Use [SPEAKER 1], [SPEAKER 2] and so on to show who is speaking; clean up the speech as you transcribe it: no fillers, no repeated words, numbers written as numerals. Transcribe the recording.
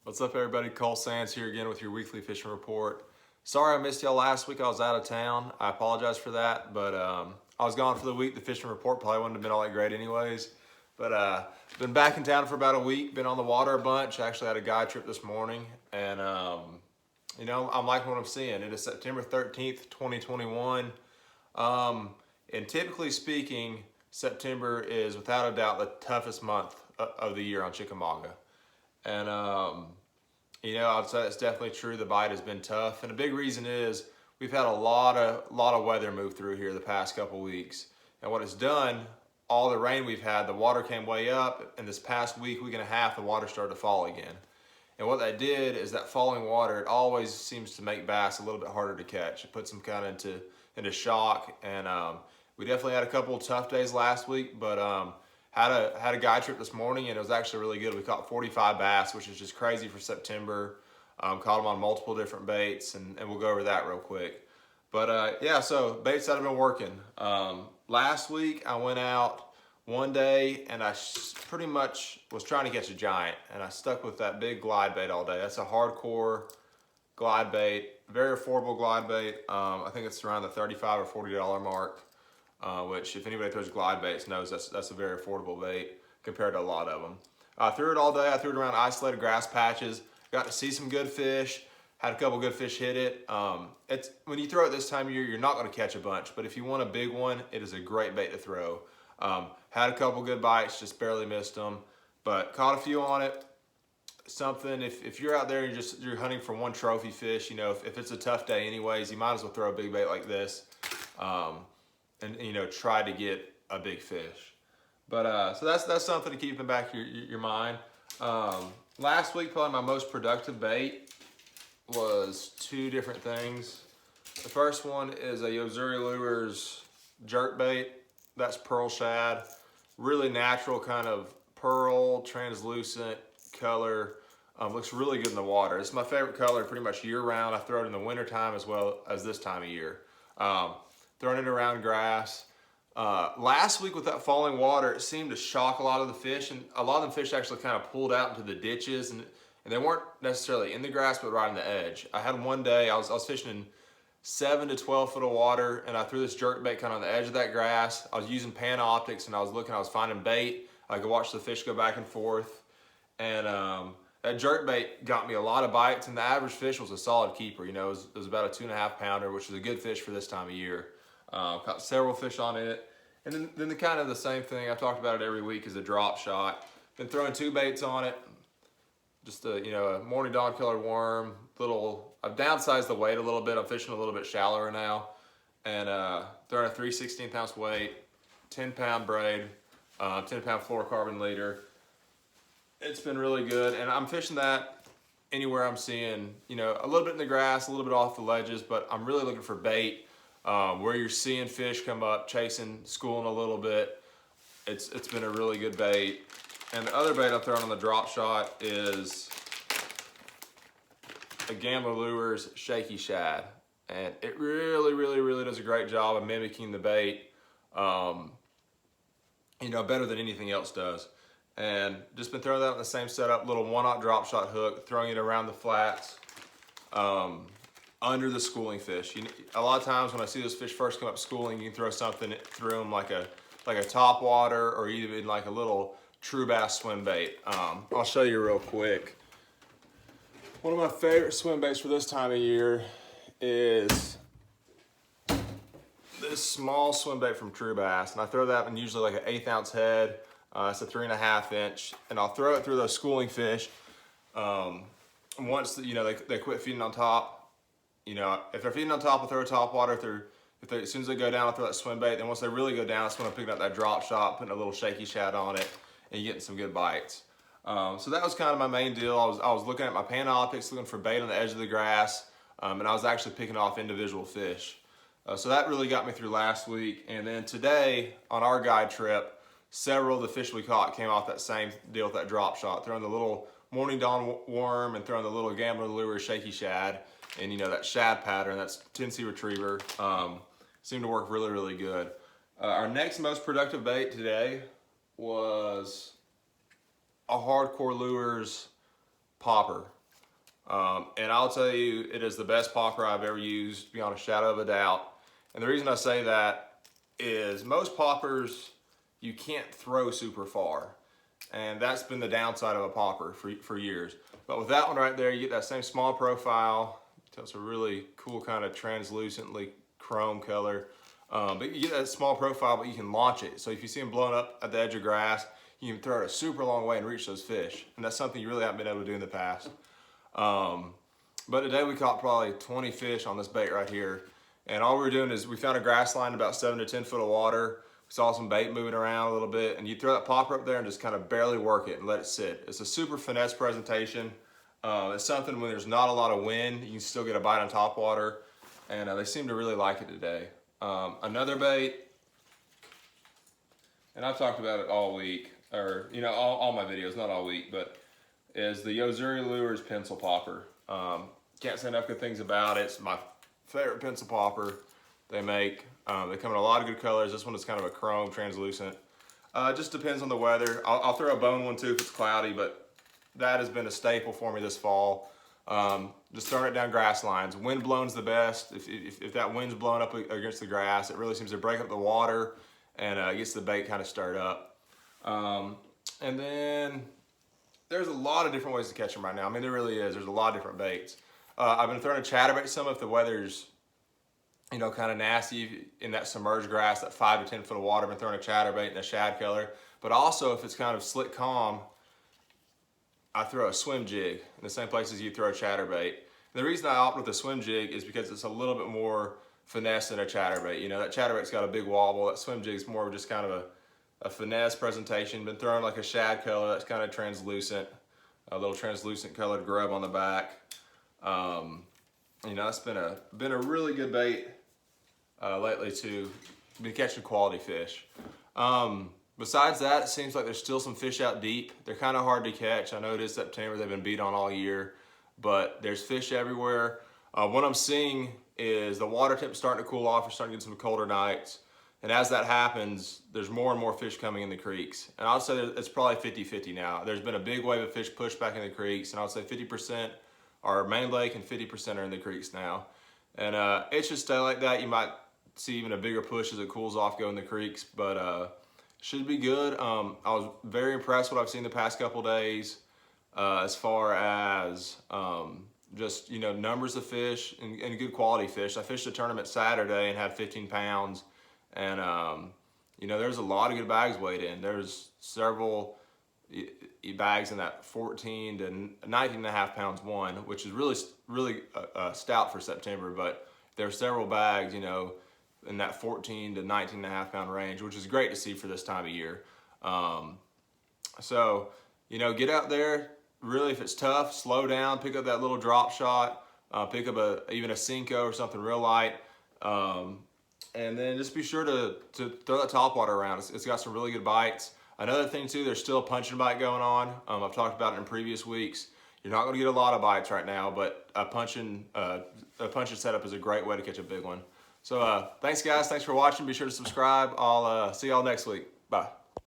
[SPEAKER 1] What's up, everybody? Cole Sands here again with your weekly fishing report. Sorry I missed y'all last week. I was out of town. I apologize for that, but I was gone for the week. The fishing report probably wouldn't have been all that great anyways. But been back in town for about a week. Been on the water a bunch. I actually had a guide trip this morning, and you know, I'm liking what I'm seeing. It is September 13th, 2021, and typically speaking, September is without a doubt the toughest month of the year on Chickamauga. And you know, I'd say that's definitely true. The bite has been tough, and a big reason is we've had a lot of weather move through here the past couple weeks. And what it's done, all the rain we've had, the water came way up, and this past week and a half, the water started to fall again. And what that did is that falling water, it always seems to make bass a little bit harder to catch. It puts them kind of into shock, and we definitely had a couple of tough days last week, but had a guide trip this morning, and it was actually really good. We caught 45 bass, which is just crazy for September. Caught them on multiple different baits, and we'll go over that real quick. But yeah, so baits that have been working. Last week I went out one day and I pretty much was trying to catch a giant, and I stuck with that big glide bait all day. That's a hardcore glide bait, very affordable glide bait. I think it's around the $35 or $40 mark. Which, if anybody throws glide baits knows that's a very affordable bait compared to a lot of them. I threw it all day. I threw it around isolated grass patches. Got to see some good fish. Had a couple good fish hit it. It's when you throw it this time of year, you're not going to catch a bunch. But if you want a big one, it is a great bait to throw. Had a couple good bites, just barely missed them. But caught a few on it. Something, if you're out there and you're hunting for one trophy fish, you know, if it's a tough day anyways, you might as well throw a big bait like this. And you know, try to get a big fish. But so that's something to keep in the back of your mind. Last week, probably my most productive bait was two different things. The first one is a Yozuri Lures jerkbait. That's pearl shad, really natural kind of pearl, translucent color. Looks really good in the water. It's my favorite color pretty much year round. I throw it in the winter time as well as this time of year. Throwing it around grass. Last week with that falling water, it seemed to shock a lot of the fish, and a lot of them fish actually kind of pulled out into the ditches, and they weren't necessarily in the grass, but right on the edge. I had one day, I was fishing in 7 to 12 foot of water, and I threw this jerkbait kind of on the edge of that grass. I was using pan optics, and I was finding bait. I could watch the fish go back and forth, and that jerkbait got me a lot of bites, and the average fish was a solid keeper. You know, it was about a 2.5 pounder, which is a good fish for this time of year. Caught several fish on it. And then the kind of the same thing, I've talked about it every week, is a drop shot. Been throwing two baits on it. Just a morning dawn colored worm. I've downsized the weight a little bit. I'm fishing a little bit shallower now. And throwing a 3/16 ounce weight, 10 pound braid, 10 pound fluorocarbon leader. It's been really good. And I'm fishing that anywhere I'm seeing, you know, a little bit in the grass, a little bit off the ledges, but I'm really looking for bait. Where you're seeing fish come up, chasing, schooling a little bit. It's been a really good bait. And the other bait I'm throwing on the drop shot is a Gambler Lures Shaky Shad. And it really does a great job of mimicking the bait, you know, better than anything else does. And just been throwing that on the same setup, little 1/0 drop shot hook, throwing it around the flats. Under the schooling fish. A lot of times when I see those fish first come up schooling, you can throw something through them like a top water or even like a little true bass swim bait. I'll show you real quick. One of my favorite swim baits for this time of year is this small swim bait from True Bass, and I throw that in usually like an 1/8 ounce head. It's a 3.5 inch, and I'll throw it through those schooling fish. Once you know they quit feeding on top. You know, if they're feeding on top, I'll throw a top water. As soon as they go down, I'll throw that swim bait. Then once they really go down, that's when I'm picking up that drop shot, putting a little shaky shad on it, and you're getting some good bites. So that was kind of my main deal. I was looking at my pan optics, looking for bait on the edge of the grass, and I was actually picking off individual fish. So that really got me through last week. And then today, on our guide trip, several of the fish we caught came off that same deal with that drop shot, throwing the little morning dawn worm and throwing the little Gambler Lure Shaky Shad. And you know, that shad pattern, that's Tennessee Retriever, seemed to work really good. Our next most productive bait today was a Hardcore Lures popper. And I'll tell you, it is the best popper I've ever used, beyond a shadow of a doubt. And the reason I say that is most poppers you can't throw super far. And that's been the downside of a popper for years. But with that one right there, you get that same small profile. It's a really cool kind of translucently chrome color. But you get that small profile, but you can launch it. So if you see them blowing up at the edge of grass, you can throw it a super long way and reach those fish. And that's something you really haven't been able to do in the past. But today we caught probably 20 fish on this bait right here. And all we were doing is we found a grass line about 7 to 10 foot of water. We saw some bait moving around a little bit, and you throw that popper up there and just kind of barely work it and let it sit. It's a super finesse presentation. It's something when there's not a lot of wind, you can still get a bite on top water, and they seem to really like it today. Another bait, and I've talked about it all week, or all my videos, not all week, but is the Yozuri Lures pencil popper. Can't say enough good things about it. It's my favorite pencil popper they make. They come in a lot of good colors. This one is kind of a chrome, translucent. Just depends on the weather. I'll throw a bone one too if it's cloudy, but that has been a staple for me this fall. Just throwing it down grass lines. Wind blown's the best. If that wind's blowing up against the grass, it really seems to break up the water and gets the bait kind of stirred up. And then there's a lot of different ways to catch them right now. I mean, there really is. There's a lot of different baits. I've been throwing a chatterbait some if the weather's kind of nasty in that submerged grass, that 5 to 10 foot of water. I've been throwing a chatterbait in a shad color. But also if it's kind of slick calm, I throw a swim jig in the same places you throw a chatterbait. And the reason I opt with a swim jig is because it's a little bit more finesse than a chatterbait. That chatterbait's got a big wobble. That swim jig's more of just kind of a finesse presentation. Been throwing like a shad color that's kind of translucent, a little translucent colored grub on the back. It's been a really good bait lately too. Been catching quality fish. Besides that, it seems like there's still some fish out deep. They're kind of hard to catch. I know it is September, they've been beat on all year, but there's fish everywhere. What I'm seeing is the water temp's starting to cool off. We're starting to get some colder nights. And as that happens, there's more and more fish coming in the creeks. And I'll say it's probably 50-50 now. There's been a big wave of fish pushed back in the creeks, and I'll say 50% are main lake and 50% are in the creeks now. And it should stay like that. You might see even a bigger push as it cools off go in the creeks, but should be good. I was very impressed with what I've seen the past couple days as far as just numbers of fish and good quality fish. I fished a tournament Saturday and had 15 pounds, and there's a lot of good bags weighed in. There's several bags in that 14 to 19 and a half pounds one, which is really stout for September, but there are several bags in that 14 to 19 and a half pound range, which is great to see for this time of year. So get out there. Really, if it's tough, slow down, pick up that little drop shot, pick up even a Cinco or something real light, and then just be sure to throw that topwater around. It's got some really good bites. Another thing too, there's still a punching bite going on. I've talked about it in previous weeks. You're not going to get a lot of bites right now, but a punching setup is a great way to catch a big one. So thanks guys, thanks for watching. Be sure to subscribe. I'll see y'all next week. Bye.